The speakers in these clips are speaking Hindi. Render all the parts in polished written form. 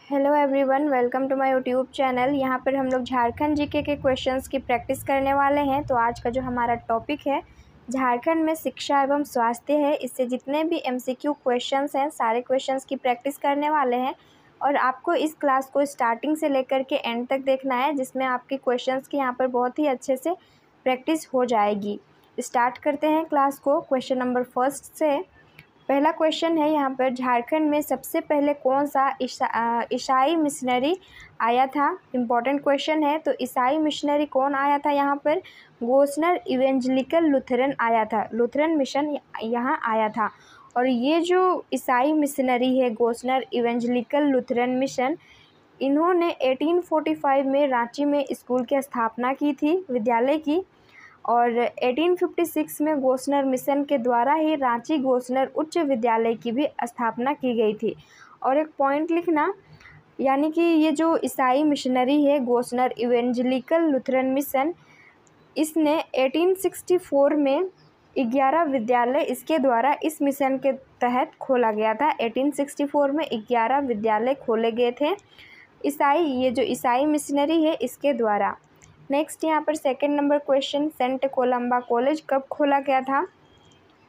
Hello everyone, welcome to my YouTube channel. यहाँ पर हम लोग झारखंड जीके के क्वेश्चंस की प्रैक्टिस करने वाले हैं। तो आज का जो हमारा टॉपिक है झारखंड में शिक्षा एवं स्वास्थ्य है। इससे जितने भी एमसीक्यू क्वेश्चंस हैं सारे क्वेश्चंस की प्रैक्टिस करने वाले हैं और आपको इस क्लास को स्टार्टिंग से लेकर के एंड तक देखना है, जिसमें आपके क्वेश्चंस की यहाँ पर बहुत ही अच्छे से प्रैक्टिस हो जाएगी। स्टार्ट करते हैं क्लास को क्वेश्चन नंबर फर्स्ट से। पहला क्वेश्चन है यहाँ पर, झारखंड में सबसे पहले कौन सा ईसाई मिशनरी आया था। इम्पॉर्टेंट क्वेश्चन है। तो ईसाई मिशनरी कौन आया था यहाँ पर? गोस्नर इवेंजलिकल लुथरन आया था। लुथरन मिशन यहाँ आया था। और ये जो ईसाई मिशनरी है गोस्नर इवेंजलिकल लुथरन मिशन, इन्होंने 1845 में रांची में स्कूल की स्थापना की थी, विद्यालय की। और 1856 में गोस्नर मिशन के द्वारा ही रांची गोस्नर उच्च विद्यालय की भी स्थापना की गई थी। और एक पॉइंट लिखना, यानी कि ये जो ईसाई मिशनरी है गोस्नर इवेंजलिकल लुथरन मिशन, इसने 1864 में 11 विद्यालय इसके द्वारा इस मिशन के तहत खोला गया था। 1864 में 11 विद्यालय खोले गए थे ये जो ईसाई मिशनरी है इसके द्वारा। नेक्स्ट यहाँ पर second number question, Saint Columba college कब खोला गया था?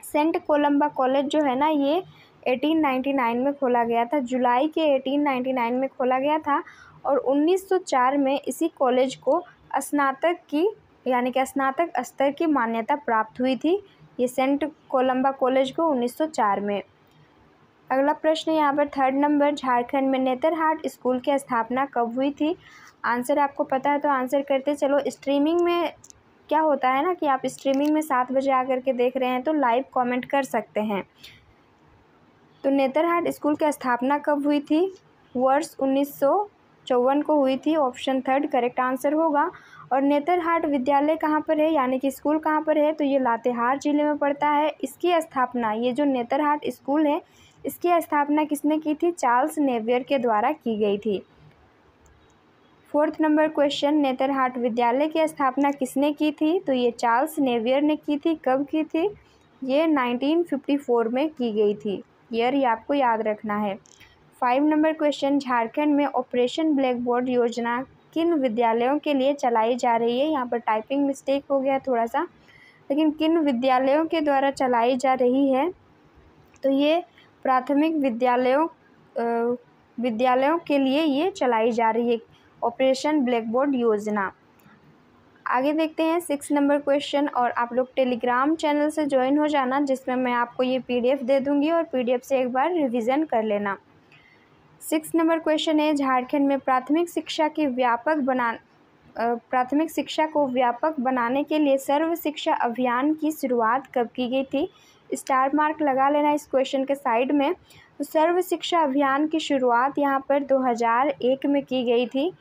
सेंट कोलंबा कॉलेज जो है ना, ये 1899 में खोला गया था। जुलाई के 1899 में खोला गया था। और 1904 में इसी कॉलेज को स्नातक की यानी कि स्नातक स्तर की मान्यता प्राप्त हुई थी, ये सेंट कोलंबा कॉलेज को 1904 में। अगला प्रश्न यहाँ पर थर्ड नंबर, झारखंड में नेतरहाट स्कूल की स्थापना कब हुई थी? आंसर आपको पता है तो आंसर करते चलो। स्ट्रीमिंग में क्या होता है ना कि आप स्ट्रीमिंग में 7 बजे आकर के देख रहे हैं तो लाइव कमेंट कर सकते हैं। तो नेतरहाट स्कूल की स्थापना कब हुई थी? वर्ष 1954 को हुई थी। ऑप्शन थर्ड करेक्ट आंसर होगा। और नेतरहाट विद्यालय कहाँ पर है यानी कि स्कूल कहाँ पर है? तो ये लातेहार जिले में पड़ता है। इसकी स्थापना, ये जो नेतरहाट स्कूल है इसकी स्थापना किसने की थी? चार्ल्स नेवियर के द्वारा की गई थी। फोर्थ नंबर क्वेश्चन, नेतरहाट विद्यालय की स्थापना किसने की थी? तो ये चार्ल्स नेवियर ने की थी। कब की थी? ये 1954 में की गई थी। ईयर ये आपको याद रखना है। 5 नंबर क्वेश्चन, झारखंड में ऑपरेशन ब्लैक बोर्ड योजना किन विद्यालयों के लिए चलाई जा रही है? यहाँ पर टाइपिंग मिस्टेक हो गया थोड़ा सा, लेकिन किन विद्यालयों के द्वारा चलाई जा रही है? तो ये प्राथमिक विद्यालयों के लिए ये चलाई जा रही है ऑपरेशन ब्लैक बोर्ड योजना। आगे देखते हैं 6 नंबर क्वेश्चन। और आप लोग टेलीग्राम चैनल से ज्वाइन हो जाना, जिसमें मैं आपको ये पीडीएफ दे दूंगी और पीडीएफ से एक बार रिवीजन कर लेना। 6 नंबर क्वेश्चन है, झारखंड में प्राथमिक शिक्षा को व्यापक बनाने के लिए सर्व शिक्षा अभियान की शुरुआत कब की गई थी? स्टार मार्क लगा लेना इस क्वेश्चन के साइड में। तो सर्व शिक्षा अभियान की शुरुआत यहाँ पर 2001 में की गई थी।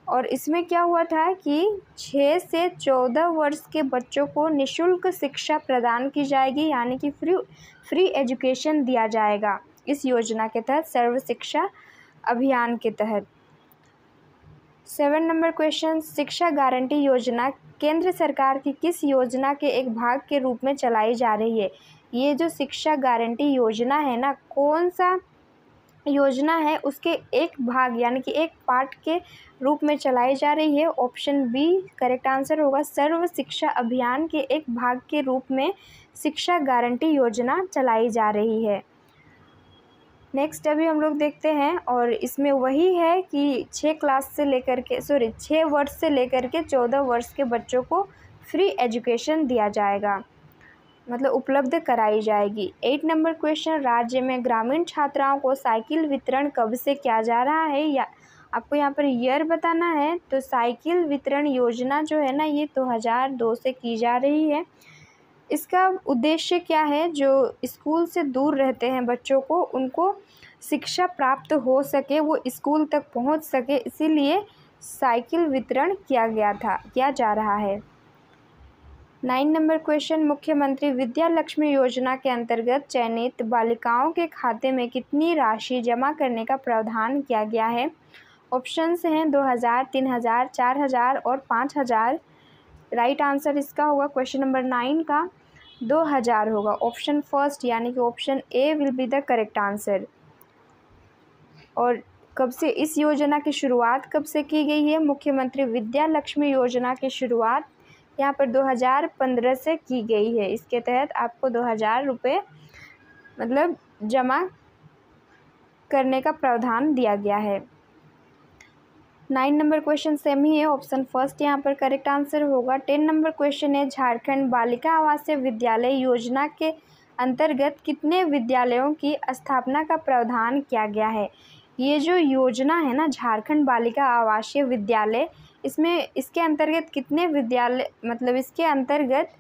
और इसमें क्या हुआ था कि 6 से 14 वर्ष के बच्चों को निःशुल्क शिक्षा प्रदान की जाएगी, यानी कि फ्री एजुकेशन दिया जाएगा इस योजना के तहत, सर्व शिक्षा अभियान के तहत। 7 नंबर क्वेश्चन, शिक्षा गारंटी योजना केंद्र सरकार की किस योजना के एक भाग के रूप में चलाई जा रही है? ये जो शिक्षा गारंटी योजना है ना, कौन सा योजना है उसके एक भाग यानी कि एक पार्ट के रूप में चलाई जा रही है? ऑप्शन बी करेक्ट आंसर होगा। सर्व शिक्षा अभियान के एक भाग के रूप में शिक्षा गारंटी योजना चलाई जा रही है। नेक्स्ट अभी हम लोग देखते हैं, और इसमें वही है कि 6 वर्ष से लेकर के 14 वर्ष के बच्चों को फ्री एजुकेशन दिया जाएगा, मतलब उपलब्ध कराई जाएगी। 8 नंबर क्वेश्चन, राज्य में ग्रामीण छात्राओं को साइकिल वितरण कब से किया जा रहा है? या आपको यहाँ पर ईयर बताना है। तो साइकिल वितरण योजना जो है ना, ये 2002 से की जा रही है। इसका उद्देश्य क्या है? जो स्कूल से दूर रहते हैं बच्चों को, उनको शिक्षा प्राप्त हो सके, वो स्कूल तक पहुंच सके, इसीलिए साइकिल वितरण किया जा रहा है। 9 नंबर क्वेश्चन, मुख्यमंत्री विद्या लक्ष्मी योजना के अंतर्गत चयनित बालिकाओं के खाते में कितनी राशि जमा करने का प्रावधान किया गया है? ऑप्शंस हैं 2000, 3000, 4000 और 5000। राइट आंसर इसका होगा क्वेश्चन नंबर 9 का 2000 होगा। ऑप्शन फर्स्ट यानी कि option A will be the correct answer. और कब से इस योजना की शुरुआत कब से की गई है? मुख्यमंत्री विद्या लक्ष्मी योजना की शुरुआत यहाँ पर 2015 से की गई है। इसके तहत आपको 2000 रुपये मतलब जमा करने का प्रावधान दिया गया है। 9 नंबर क्वेश्चन सेम ही है, ऑप्शन फर्स्ट यहाँ पर करेक्ट आंसर होगा। 10 नंबर क्वेश्चन है, झारखंड बालिका आवासीय विद्यालय योजना के अंतर्गत कितने विद्यालयों की स्थापना का प्रावधान किया गया है? ये जो योजना है ना झारखंड बालिका आवासीय विद्यालय, इसके अंतर्गत कितने विद्यालय मतलब इसके अंतर्गत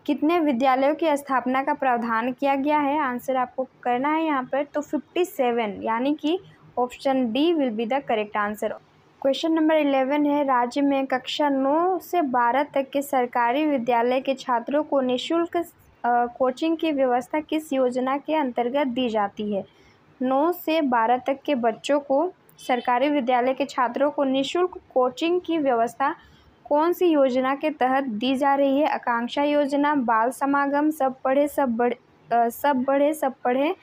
कितने विद्यालयों की स्थापना का प्रावधान किया गया है? आंसर आपको करना है यहाँ पर तो 57, यानी कि option D will be the correct answer. Question number 11 है, राज्य में कक्षा 9 से 12 तक के सरकारी विद्यालय के छात्रों को निःशुल्क कोचिंग की व्यवस्था किस योजना के अंतर्गत दी जाती है? 9 से 12 तक के बच्चों को, सरकारी विद्यालय के छात्रों को निःशुल्क कोचिंग की व्यवस्था कौन सी योजना के तहत दी जा रही है? आकांक्षा योजना, बाल समागम, सब पढ़े सब पढ़े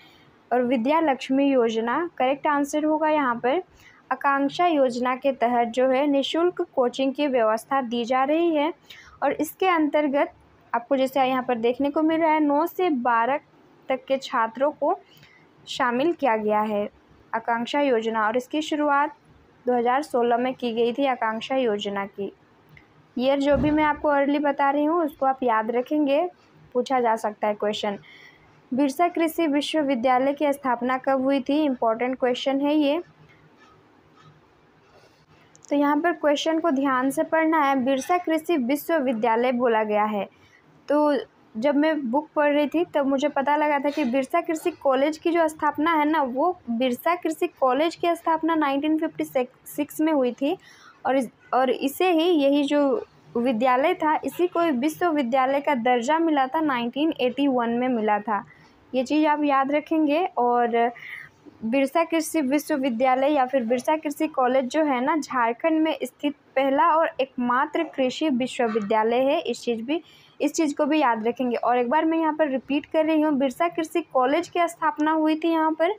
और विद्या लक्ष्मी योजना। करेक्ट आंसर होगा यहाँ पर आकांक्षा योजना के तहत जो है निःशुल्क कोचिंग की व्यवस्था दी जा रही है और इसके अंतर्गत आपको जैसे यहाँ पर देखने को मिल रहा है 9 से 12 तक के छात्रों को शामिल किया गया है आकांक्षा योजना और इसकी शुरुआत 2016 में की गई थी। आकांक्षा योजना की ईयर जो भी मैं आपको अर्ली बता रही हूँ उसको आप याद रखेंगे, पूछा जा सकता है क्वेश्चन। बिरसा कृषि विश्वविद्यालय की स्थापना कब हुई थी? इम्पोर्टेंट क्वेश्चन है ये, तो यहाँ पर क्वेश्चन को ध्यान से पढ़ना है। बिरसा कृषि विश्वविद्यालय बोला गया है, तो जब मैं बुक पढ़ रही थी तब मुझे पता लगा था कि बिरसा कृषि कॉलेज की जो स्थापना है ना, वो बिरसा कृषि कॉलेज की स्थापना 1956 में हुई थी और इसे ही यही जो विद्यालय था इसी को विश्वविद्यालय का दर्जा मिला था 1981 में मिला था। ये चीज़ आप याद रखेंगे। और बिरसा कृषि विश्वविद्यालय या फिर बिरसा कृषि कॉलेज जो है ना झारखंड में स्थित पहला और एकमात्र कृषि विश्वविद्यालय है। इस चीज़ को भी याद रखेंगे। और एक बार मैं यहाँ पर रिपीट कर रही हूँ, बिरसा कृषि कॉलेज की स्थापना हुई थी यहाँ पर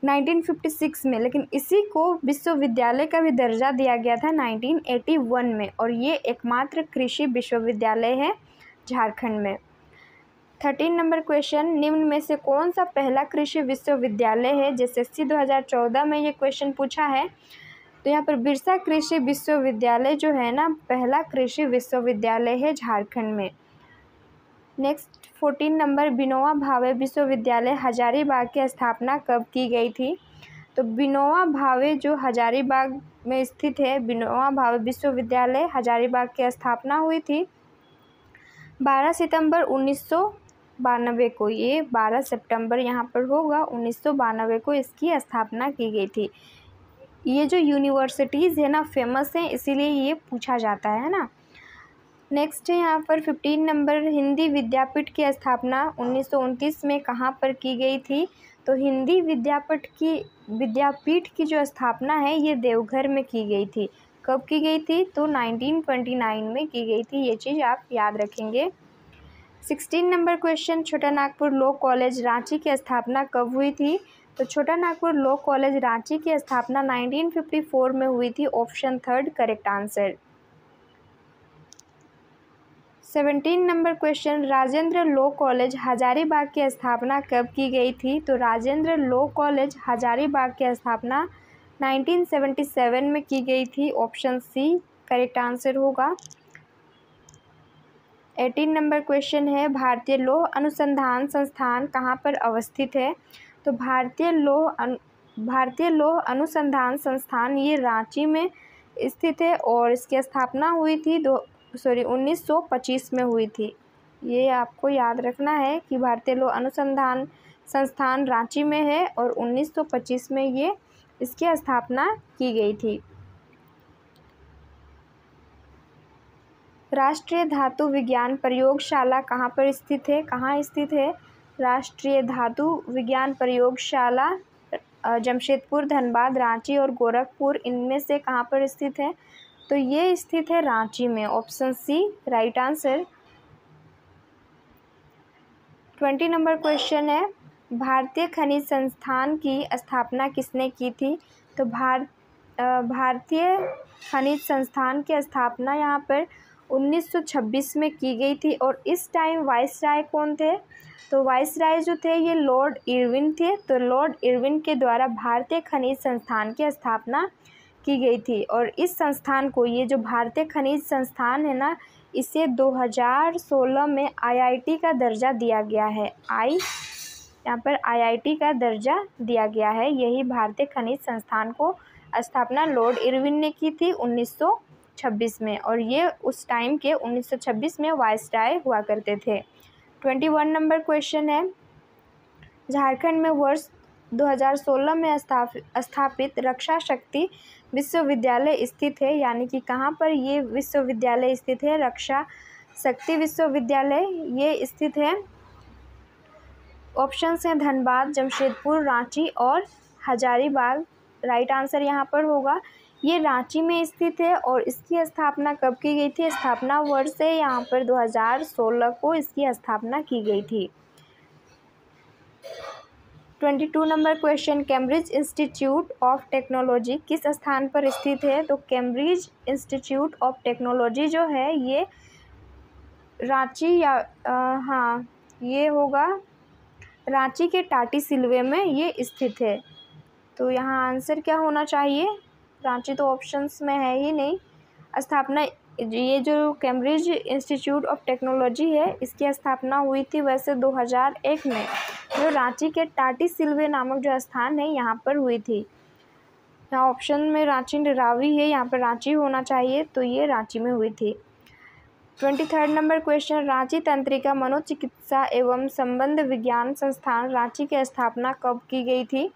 1956 में, लेकिन इसी को विश्वविद्यालय का भी दर्जा दिया गया था 1981 में और ये एकमात्र कृषि विश्वविद्यालय है झारखंड में। 13 नंबर क्वेश्चन, निम्न में से कौन सा पहला कृषि विश्वविद्यालय है? JSSC 2014 में ये क्वेश्चन पूछा है, तो यहाँ पर बिरसा कृषि विश्वविद्यालय जो है ना पहला कृषि विश्वविद्यालय है झारखंड में। नेक्स्ट 14 नंबर, विनोबा भावे विश्वविद्यालय हजारीबाग की स्थापना कब की गई थी? तो विनोबा भावे जो हजारीबाग में स्थित है, विनोबा भावे विश्वविद्यालय हजारीबाग की स्थापना हुई थी 12 सितंबर 1992 को। ये 12 सितंबर यहाँ पर होगा 1992 को इसकी स्थापना की गई थी। ये जो यूनिवर्सिटीज़ है ना फेमस हैं, इसीलिए ये पूछा जाता है ना। नेक्स्ट है यहाँ पर 15 नंबर, हिंदी विद्यापीठ की स्थापना 1929 में कहाँ पर की गई थी? तो हिंदी विद्यापीठ की जो स्थापना है ये देवघर में की गई थी। कब की गई थी? तो 1929 में की गई थी। ये चीज़ आप याद रखेंगे। 16 नंबर क्वेश्चन, छोटा नागपुर लॉ कॉलेज रांची की स्थापना कब हुई थी? तो छोटा नागपुर लॉ कॉलेज रांची की स्थापना 1954 में हुई थी। Option third correct answer. 17 number question, Rajendra law college Hazaribagh की स्थापना कब की गई थी? तो राजेंद्र लॉ कॉलेज हजारीबाग की स्थापना 1977 में की गई थी। ऑप्शन सी करेक्ट आंसर होगा। 18 नंबर क्वेश्चन है, भारतीय लौह अनुसंधान संस्थान कहाँ पर अवस्थित है? तो भारतीय लौह अनुसंधान संस्थान ये रांची में स्थित है और इसकी स्थापना हुई थी 1925 में हुई थी। ये आपको याद रखना है कि भारतीय लौह अनुसंधान संस्थान रांची में है और 1925 में ये इसकी स्थापना की गई थी। राष्ट्रीय धातु विज्ञान प्रयोगशाला कहाँ पर स्थित है? कहाँ स्थित है राष्ट्रीय धातु विज्ञान प्रयोगशाला? जमशेदपुर, धनबाद, रांची और गोरखपुर, इनमें से कहाँ पर स्थित है? तो ये स्थित है रांची में। Option C right answer. 20 number question है, भारतीय खनिज संस्थान की स्थापना किसने की थी? तो भारतीय खनिज संस्थान की स्थापना यहाँ पर 1926 में की गई थी। और इस टाइम वाइसराय कौन थे? तो वाइसराय जो थे ये लॉर्ड इरविन थे। तो लॉर्ड इरविन के द्वारा भारतीय खनिज संस्थान की स्थापना की गई थी। और इस संस्थान को, ये जो भारतीय खनिज संस्थान है ना, इसे 2016 में आईआईटी का दर्जा दिया गया है। यहाँ पर आईआईटी का दर्जा दिया गया है। यही भारतीय खनिज संस्थान को स्थापना लॉर्ड इरविन ने की थी 1926 में। और ये उस टाइम के 1926 में वाइसराय हुआ करते थे। 21 नंबर क्वेश्चन है, झारखंड में वर्ष 2016 में स्थापित रक्षा शक्ति विश्वविद्यालय स्थित है। यानी कि कहाँ पर ये विश्वविद्यालय स्थित है? रक्षा शक्ति विश्वविद्यालय ये स्थित है। ऑप्शंस हैं धनबाद, जमशेदपुर, रांची और हजारीबाग। राइट आंसर यहाँ पर होगा ये रांची में स्थित है। और इसकी स्थापना कब की गई थी? स्थापना वर्ष है यहाँ पर 2016 को इसकी स्थापना की गई थी। 22 number question, Cambridge institute of technology किस स्थान पर स्थित है? तो कैम्ब्रिज इंस्टीट्यूट ऑफ टेक्नोलॉजी जो है ये रांची या हाँ ये होगा रांची के टाटी सिलवे में ये स्थित है। तो यहाँ आंसर क्या होना चाहिए? रांची तो ऑप्शंस में है ही नहीं। स्थापना, ये जो कैम्ब्रिज इंस्टीट्यूट ऑफ टेक्नोलॉजी है इसकी स्थापना हुई थी वैसे 2001 में, जो रांची के टाटी सिलवे नामक जो स्थान है यहाँ पर हुई थी। यहाँ ऑप्शन में रांची रावी है, यहाँ पर रांची होना चाहिए, तो ये रांची में हुई थी। 23 नंबर क्वेश्चन, रांची तंत्रिका मनोचिकित्सा एवं संबंध विज्ञान संस्थान रांची की स्थापना कब की गई थी?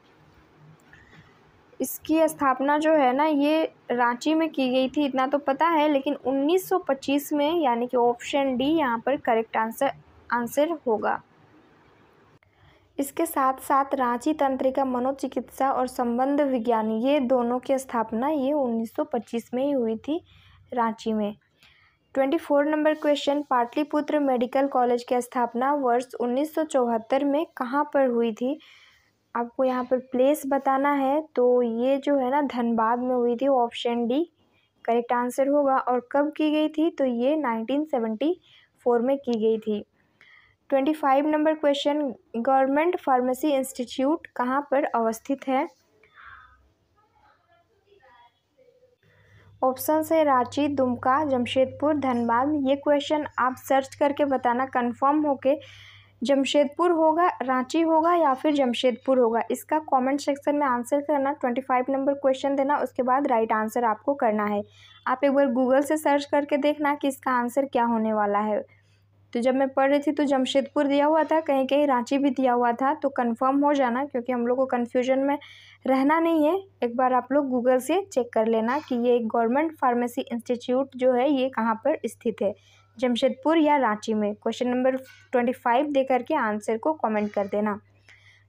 इसकी स्थापना जो है ना ये रांची में की गई थी, इतना तो पता है, लेकिन 1925 में, यानी कि ऑप्शन डी यहाँ पर करेक्ट आंसर होगा। इसके साथ साथ रांची तंत्रिका मनोचिकित्सा और संबंध विज्ञान ये दोनों की स्थापना ये 1925 में ही हुई थी रांची में। 24 number question, Pataliputra medical college की स्थापना वर्ष 1974 में कहाँ पर हुई थी? आपको यहाँ पर प्लेस बताना है। तो ये जो है ना धनबाद में हुई थी, ऑप्शन डी करेक्ट आंसर होगा। और कब की गई थी? तो ये 1974 में की गई थी। 25 number question, government pharmacy institute कहाँ पर अवस्थित है? ऑप्शन है रांची, दुमका, जमशेदपुर, धनबाद। ये क्वेश्चन आप सर्च करके बताना कंफर्म होके जमशेदपुर होगा, रांची होगा या फिर जमशेदपुर होगा। इसका कमेंट सेक्शन में आंसर करना। 25 नंबर क्वेश्चन देना, उसके बाद राइट आंसर आपको करना है। आप एक बार गूगल से सर्च करके देखना कि इसका आंसर क्या होने वाला है। तो जब मैं पढ़ रही थी तो जमशेदपुर दिया हुआ था, कहीं कहीं रांची भी दिया हुआ था, तो कंफर्म हो जाना, क्योंकि हम लोग को कन्फ्यूजन में रहना नहीं है। एक बार आप लोग गूगल से चेक कर लेना कि ये गवर्नमेंट फार्मेसी इंस्टीट्यूट जो है ये कहाँ पर स्थित है, जमशेदपुर या रांची में। क्वेश्चन नंबर 25 दे करके आंसर को कमेंट कर देना।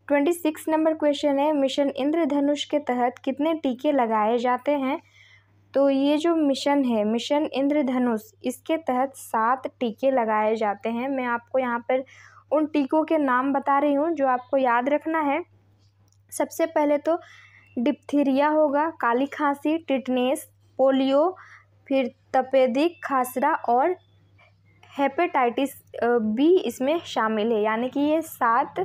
26 नंबर क्वेश्चन है, मिशन इंद्रधनुष के तहत कितने टीके लगाए जाते हैं? तो ये जो मिशन है, मिशन इंद्रधनुष, इसके तहत 7 टीके लगाए जाते हैं। मैं आपको यहाँ पर उन टीकों के नाम बता रही हूँ जो आपको याद रखना है। सबसे पहले तो डिप्थीरिया होगा, काली खांसी, टिटनेस, पोलियो, फिर तपेदिक, खासरा और हेपेटाइटिस बी इसमें शामिल है। यानी कि ये 7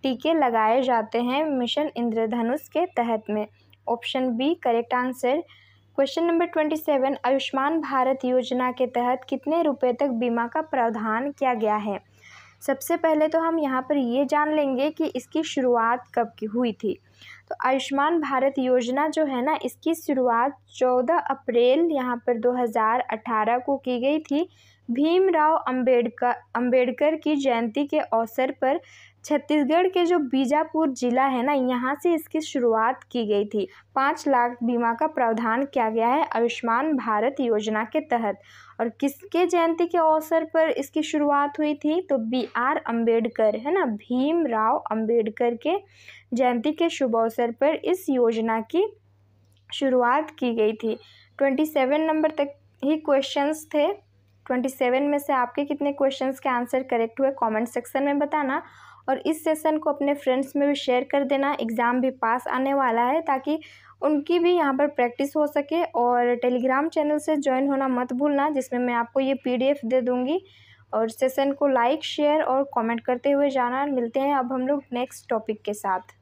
टीके लगाए जाते हैं मिशन इंद्रधनुष के तहत में। Option B correct answer. Question number 27, Ayushman Bharat योजना के तहत कितने रुपए तक बीमा का प्रावधान किया गया है? सबसे पहले तो हम यहाँ पर ये जान लेंगे कि इसकी शुरुआत कब की हुई थी। तो आयुष्मान भारत योजना जो है ना, इसकी शुरुआत 14 अप्रैल यहाँ पर 2018 को की गई थी। भीमराव अंबेडकर की जयंती के अवसर पर छत्तीसगढ़ के जो बीजापुर जिला है ना, यहाँ से इसकी शुरुआत की गई थी। 5 लाख बीमा का प्रावधान किया गया है आयुष्मान भारत योजना के तहत। और किसके जयंती के अवसर पर इसकी शुरुआत हुई थी? तो BR अम्बेडकर है ना, भीमराव अंबेडकर के जयंती के शुभ अवसर पर इस योजना की शुरुआत की गई थी। 27 नंबर तक ही क्वेश्चंस थे। 27 में से आपके कितने क्वेश्चंस के आंसर करेक्ट हुए कमेंट सेक्शन में बताना। और इस सेशन को अपने फ्रेंड्स में भी शेयर कर देना। एग्ज़ाम भी पास आने वाला है, ताकि उनकी भी यहाँ पर प्रैक्टिस हो सके। और टेलीग्राम चैनल से ज्वाइन होना मत भूलना, जिसमें मैं आपको ये PDF दे दूँगी। और सेशन को लाइक, शेयर और कमेंट करते हुए जाना। मिलते हैं अब हम लोग नेक्स्ट टॉपिक के साथ।